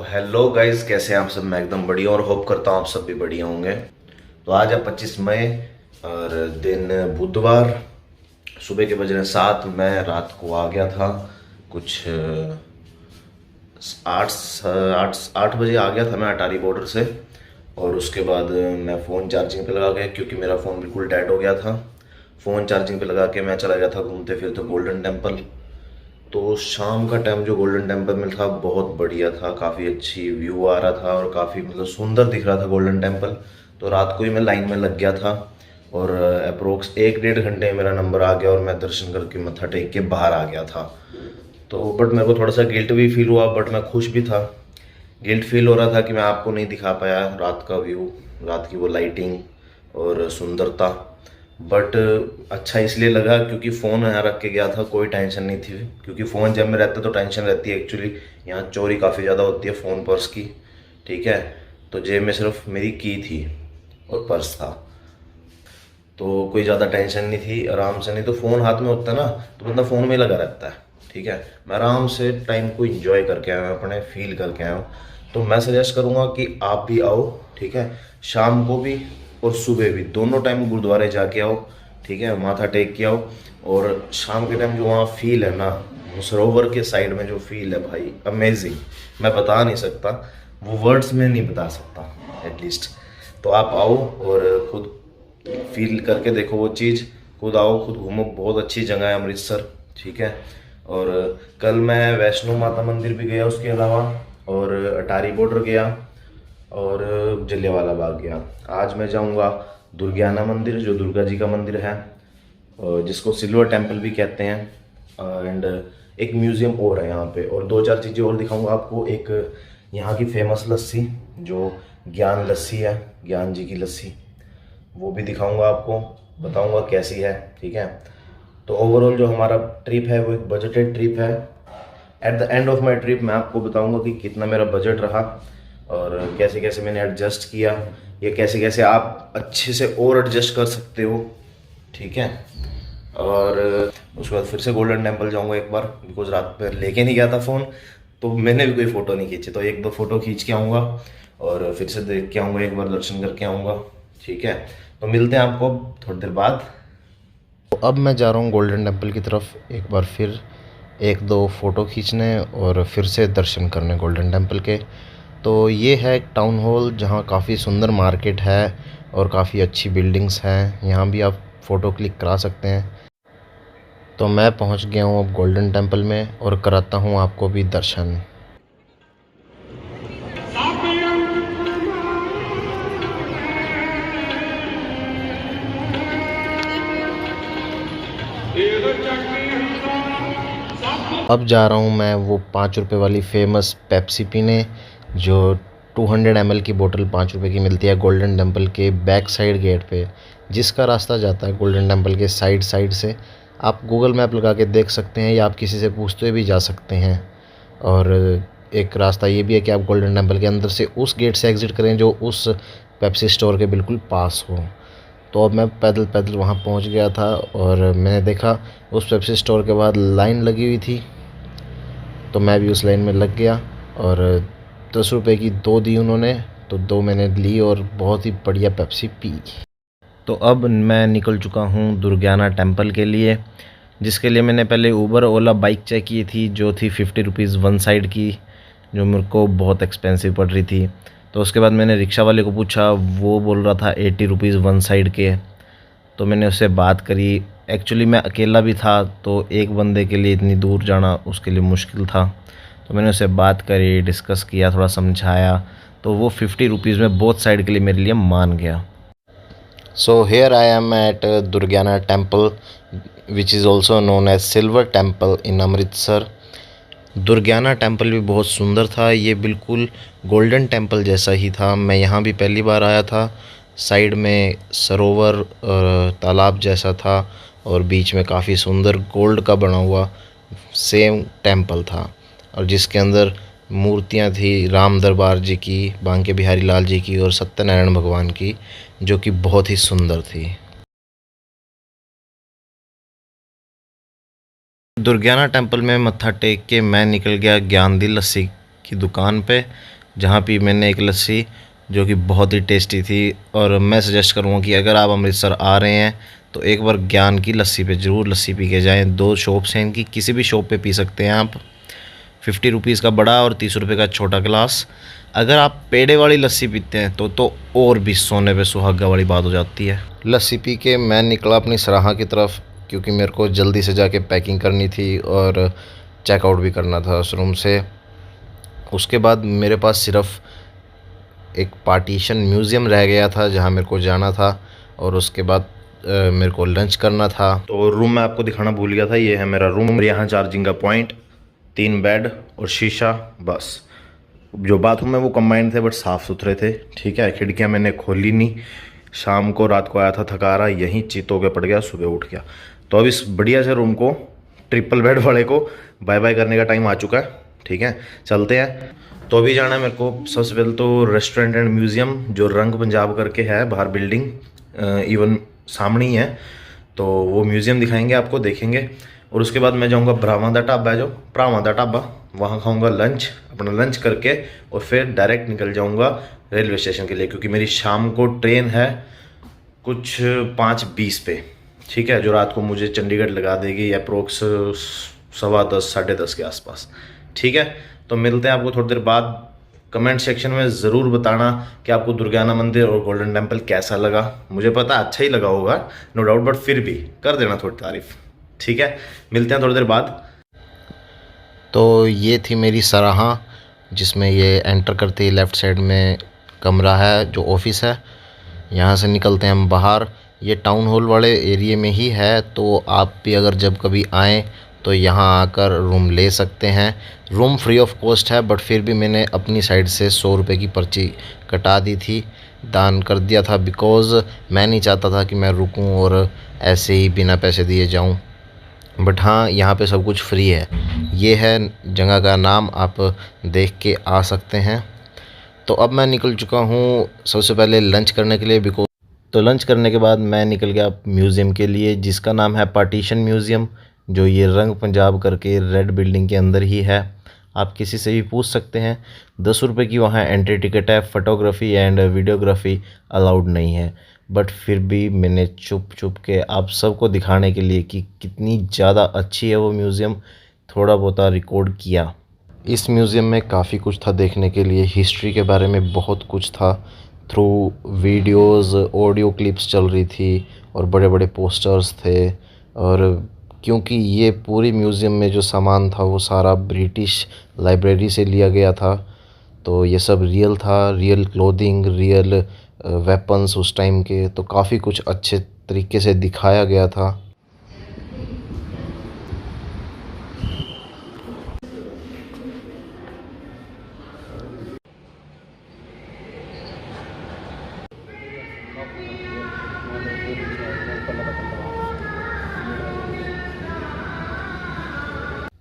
Hello guys, कैसे हैं आप सब। मैं एकदम बढ़िया और होप करता हूँ आप सब भी बढ़िया होंगे। तो आज है 25 मई और दिन बुधवार। सुबह के बज रहे 7। मैं रात को आ गया था कुछ 8 बजे आ गया था मैं अटारी बॉर्डर से। और उसके बाद मैं फ़ोन चार्जिंग पे लगा गया क्योंकि मेरा फ़ोन बिल्कुल डेड हो गया था। फ़ोन चार्जिंग पे लगा के मैं चला गया था घूमते फिरते गोल्डन टेम्पल। तो शाम का टाइम जो गोल्डन टेम्पल में था बहुत बढ़िया था, काफ़ी अच्छी व्यू आ रहा था और काफ़ी मतलब सुंदर दिख रहा था गोल्डन टेम्पल। तो रात को ही मैं लाइन में लग गया था और अप्रोक्स 1 डेढ़ घंटे में मेरा नंबर आ गया और मैं दर्शन करके मत्था टेक के बाहर आ गया था। तो बट मेरे को थोड़ा सा गिल्ट भी फील हुआ, बट मैं खुश भी था। गिल्ट फील हो रहा था कि मैं आपको नहीं दिखा पाया रात का व्यू, रात की वो लाइटिंग और सुंदरता। बट अच्छा इसलिए लगा क्योंकि फ़ोन यहाँ रख के गया था, कोई टेंशन नहीं थी। क्योंकि फ़ोन जब में रहता तो टेंशन रहती है एक्चुअली। यहाँ चोरी काफ़ी ज़्यादा होती है फ़ोन पर्स की, ठीक है। तो जेब में सिर्फ मेरी की थी और पर्स था, तो कोई ज़्यादा टेंशन नहीं थी, आराम से। नहीं तो फ़ोन हाथ में होता है ना तो बंदा फ़ोन में ही लगा रहता है, ठीक है। मैं आराम से टाइम को इंजॉय करके आया हूँ, अपने फील करके आया हूँ। तो मैं सजेस्ट करूँगा कि आप भी आओ, ठीक है। शाम को भी और सुबह भी दोनों टाइम गुरुद्वारे जाके आओ, ठीक है, माथा टेक के आओ। और शाम के टाइम जो वहाँ फील है ना, वो सरोवर के साइड में जो फील है भाई, अमेजिंग। मैं बता नहीं सकता, वो वर्ड्स में नहीं बता सकता एटलीस्ट। तो आप आओ और खुद फील करके देखो वो चीज़। खुद आओ, खुद घूमो, बहुत अच्छी जगह है अमृतसर, ठीक है। और कल मैं वैष्णो माता मंदिर भी गया उसके अलावा, और अटारी बॉर्डर गया और जलियांवाला बाग गया। आज मैं जाऊंगा दुर्गियाना मंदिर, जो दुर्गा जी का मंदिर है और जिसको सिल्वर टेम्पल भी कहते हैं। एंड एक म्यूज़ियम और है यहाँ पे, और दो चार चीज़ें और दिखाऊंगा आपको। एक यहाँ की फेमस लस्सी जो ज्ञान लस्सी है, ज्ञान जी की लस्सी, वो भी दिखाऊंगा आपको, बताऊंगा कैसी है, ठीक है। तो ओवरऑल जो हमारा ट्रिप है वो एक बजटेड ट्रिप है। At the end of my trip मैं आपको बताऊंगा कि कितना मेरा बजट रहा और कैसे कैसे मैंने एडजस्ट किया, या कैसे कैसे आप अच्छे से और एडजस्ट कर सकते हो, ठीक है। और उसके बाद फिर से गोल्डन टेम्पल जाऊंगा एक बार, बिकॉज रात में लेके नहीं गया था फ़ोन, तो मैंने भी कोई फ़ोटो नहीं खींची। तो एक दो फ़ोटो खींच के आऊँगा और फिर से देख के आऊँगा, एक बार दर्शन करके आऊँगा, ठीक है। तो मिलते हैं आपको थोड़ी देर बाद। तो अब मैं जा रहा हूँ गोल्डन टेम्पल की तरफ, एक बार फिर एक दो फ़ोटो खींचने और फिर से दर्शन करने गोल्डन टेम्पल के। तो ये है एक टाउन हॉल जहाँ काफ़ी सुंदर मार्केट है और काफ़ी अच्छी बिल्डिंग्स हैं, यहाँ भी आप फ़ोटो क्लिक करा सकते हैं। तो मैं पहुँच गया हूँ अब गोल्डन टेम्पल में और कराता हूँ आपको भी दर्शन। अब जा रहा हूँ मैं वो 5 रुपये वाली फेमस पेप्सी पीने, जो 200 ml की बोतल 5 रुपये की मिलती है गोल्डन टेम्पल के बैक साइड गेट पे, जिसका रास्ता जाता है गोल्डन टेम्पल के साइड से। आप गूगल मैप लगा के देख सकते हैं या आप किसी से पूछते हुए भी जा सकते हैं। और एक रास्ता ये भी है कि आप गोल्डन टेम्पल के अंदर से उस गेट से एग्ज़िट करें जो उस पेप्सी स्टोर के बिल्कुल पास हो। तो अब मैं पैदल पैदल वहाँ पहुँच गया था और मैंने देखा उस पेप्सी स्टोर के बाद लाइन लगी हुई थी, तो मैं भी उस लाइन में लग गया और 10 रुपये की दो दी उन्होंने, तो दो मैंने ली और बहुत ही बढ़िया पेप्सी पी। तो अब मैं निकल चुका हूँ दुर्गियाना टेम्पल के लिए, जिसके लिए मैंने पहले ऊबर ओला बाइक चेक की थी जो थी 50 रुपीज़ वन साइड की, जो मेरे को बहुत एक्सपेंसिव पड़ रही थी। तो उसके बाद मैंने रिक्शा वाले को पूछा, वो बोल रहा था 80 रुपीज़ वन साइड के। तो मैंने उससे बात करी। एक्चुअली मैं अकेला भी था तो एक बंदे के लिए इतनी दूर जाना उसके लिए मुश्किल था। तो मैंने उससे बात करी, डिस्कस किया, थोड़ा समझाया, तो वो 50 रुपीज़ में बोथ साइड के लिए मेरे लिए मान गया। So here I am at Durgiana temple which is also known as silver temple in Amritsar. Durgiana temple भी बहुत सुंदर था, ये बिल्कुल गोल्डन टेम्पल जैसा ही था। मैं यहाँ भी पहली बार आया था। साइड में सरोवर और तालाब जैसा था और बीच में काफ़ी सुंदर गोल्ड का बना हुआ सेम टेम्पल था, और जिसके अंदर मूर्तियाँ थी राम दरबार जी की, बांके बिहारी लाल जी की और सत्यनारायण भगवान की, जो कि बहुत ही सुंदर थी। दुर्गियाना टेम्पल में मत्था टेक के मैं निकल गया ज्ञान दी लस्सी की दुकान पे, जहाँ पे मैंने एक लस्सी जो कि बहुत ही टेस्टी थी। और मैं सजेस्ट करूँगा कि अगर आप अमृतसर आ रहे हैं तो एक बार ज्ञान की लस्सी पे ज़रूर लस्सी पी के जाएँ। 2 शॉप्स हैं इनकी, किसी भी शॉप पे पी सकते हैं आप। 50 रुपीज़ का बड़ा और 30 रुपये का छोटा गिलास। अगर आप पेड़े वाली लस्सी पीते हैं तो और भी सोने पे सुहागा वाली बात हो जाती है। लस्सी पी के मैं निकला अपनी सराहा की तरफ, क्योंकि मेरे को जल्दी से जाके पैकिंग करनी थी और चेकआउट भी करना था उस रूम से। उसके बाद मेरे पास सिर्फ एक पार्टीशन म्यूज़ियम रह गया था जहाँ मेरे को जाना था, और उसके बाद मेरे को लंच करना था। तो रूम मैं आपको दिखाना भूल गया था, ये है मेरा रूम। यहाँ चार्जिंग का पॉइंट, 3 बेड और शीशा बस। जो बाथरूम है वो कंबाइंड थे बट साफ़ सुथरे थे, ठीक है। खिड़कियाँ मैंने खोली नहीं, शाम को रात को आया था थका रहा, यहीं चीतों के पड़ गया, सुबह उठ गया। तो अब इस बढ़िया से रूम को, ट्रिपल बेड वाले को बाय बाय करने का टाइम आ चुका है, ठीक है। चलते हैं। तो अभी जाना है मेरे को सबसे पहले तो रेस्टोरेंट एंड म्यूज़ियम, जो रंग पंजाब करके है बाहर बिल्डिंग, इवन सामने ही है। तो वो म्यूज़ियम दिखाएंगे आपको, देखेंगे। और उसके बाद मैं जाऊंगा भरावां दा ढाबा है जो, भरावां दा ढाबा, वहाँ खाऊंगा लंच, अपना लंच करके और फिर डायरेक्ट निकल जाऊंगा रेलवे स्टेशन के लिए, क्योंकि मेरी शाम को ट्रेन है कुछ 5:20 पे, ठीक है, जो रात को मुझे चंडीगढ़ लगा देगी अप्रोक्स 10:15 10:30 के आसपास, ठीक है। तो मिलते हैं आपको थोड़ी देर बाद। कमेंट सेक्शन में ज़रूर बताना कि आपको दुर्गाना मंदिर और गोल्डन टेम्पल कैसा लगा। मुझे पता अच्छा ही लगा होगा, नो डाउट, बट फिर भी कर देना थोड़ी तारीफ, ठीक है। मिलते हैं थोड़ी देर बाद। तो ये थी मेरी सराहा, जिसमें ये एंटर करते ही लेफ़्ट साइड में कमरा है जो ऑफिस है। यहाँ से निकलते हैं हम बाहर। ये टाउन हॉल वाले एरिया में ही है, तो आप भी अगर जब कभी आएँ तो यहाँ आकर रूम ले सकते हैं। रूम फ्री ऑफ कॉस्ट है, बट फिर भी मैंने अपनी साइड से 100 रुपये की पर्ची कटा दी थी, दान कर दिया था, बिकॉज़ मैं नहीं चाहता था कि मैं रुकूं और ऐसे ही बिना पैसे दिए जाऊं। बट हाँ, यहाँ पे सब कुछ फ्री है। ये है जगह का नाम, आप देख के आ सकते हैं। तो अब मैं निकल चुका हूँ सबसे पहले लंच करने के लिए, बिकॉज तो लंच करने के बाद मैं निकल गया म्यूज़ियम के लिए, जिसका नाम है पार्टीशन म्यूज़ियम, जो ये रंग पंजाब करके रेड बिल्डिंग के अंदर ही है। आप किसी से भी पूछ सकते हैं। 10 रुपये की वहाँ एंट्री टिकट है। फ़ोटोग्राफ़ी एंड वीडियोग्राफ़ी अलाउड नहीं है, बट फिर भी मैंने छुप छुप के आप सबको दिखाने के लिए कि कितनी ज़्यादा अच्छी है वो म्यूज़ियम, थोड़ा बहुत रिकॉर्ड किया। इस म्यूज़ियम में काफ़ी कुछ था देखने के लिए। हिस्ट्री के बारे में बहुत कुछ था, थ्रू वीडियोस, ऑडियो क्लिप्स चल रही थी और बड़े बड़े पोस्टर्स थे। और क्योंकि ये पूरी म्यूज़ियम में जो सामान था वो सारा ब्रिटिश लाइब्रेरी से लिया गया था, तो ये सब रियल था, रियल क्लोथिंग, रियल वेपन्स उस टाइम के, तो काफ़ी कुछ अच्छे तरीके से दिखाया गया था।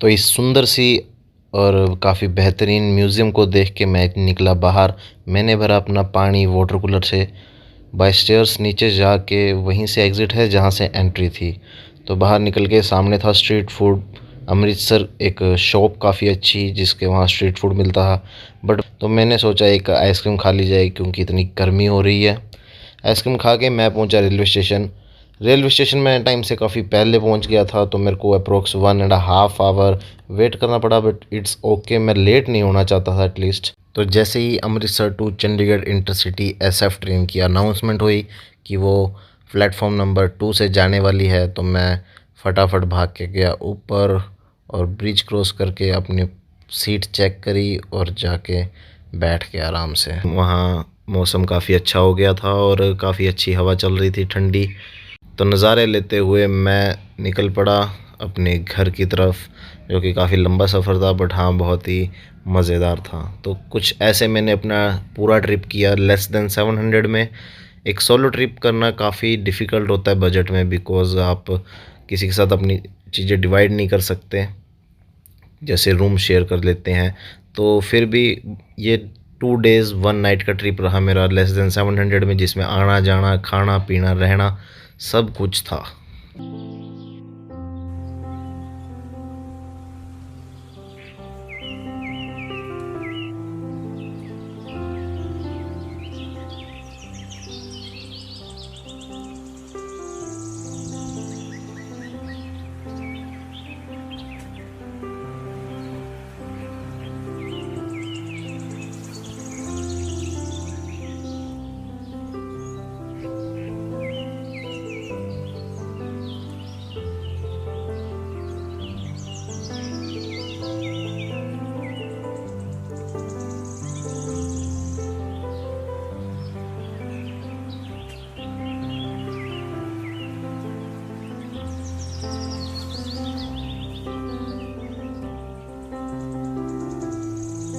तो इस सुंदर सी और काफ़ी बेहतरीन म्यूज़ियम को देख के मैं निकला बाहर। मैंने भरा अपना पानी वाटर कूलर से, बाय स्टेयर्स नीचे जाके वहीं से एग्ज़िट है जहाँ से एंट्री थी। तो बाहर निकल के सामने था स्ट्रीट फूड अमृतसर, एक शॉप काफ़ी अच्छी जिसके वहाँ स्ट्रीट फूड मिलता है। बट तो मैंने सोचा एक आइसक्रीम खा ली जाए, क्योंकि इतनी गर्मी हो रही है। आइसक्रीम खा के मैं पहुँचा रेलवे स्टेशन। रेलवे स्टेशन में टाइम से काफ़ी पहले पहुंच गया था, तो मेरे को अप्रोक्स 1.5 आवर वेट करना पड़ा, बट इट्स ओके, मैं लेट नहीं होना चाहता था एटलीस्ट। तो जैसे ही Amritsar to Chandigarh intercity SF train की अनाउंसमेंट हुई कि वो प्लेटफॉर्म नंबर 2 से जाने वाली है, तो मैं फटाफट भाग के गया ऊपर और ब्रिज क्रॉस करके अपनी सीट चेक करी और जाके बैठ के आराम से। वहाँ मौसम काफ़ी अच्छा हो गया था और काफ़ी अच्छी हवा चल रही थी ठंडी। तो नज़ारे लेते हुए मैं निकल पड़ा अपने घर की तरफ, जो कि काफ़ी लंबा सफ़र था, बट हाँ बहुत ही मज़ेदार था। तो कुछ ऐसे मैंने अपना पूरा ट्रिप किया लेस देन 700 में। एक सोलो ट्रिप करना काफ़ी डिफ़िकल्ट होता है बजट में, बिकॉज़ आप किसी के साथ अपनी चीज़ें डिवाइड नहीं कर सकते, जैसे रूम शेयर कर लेते हैं। तो फिर भी ये 2 डेज़ 1 नाइट का ट्रिप रहा मेरा लेस देन 700 में, जिसमें आना जाना, खाना पीना, रहना सब कुछ था।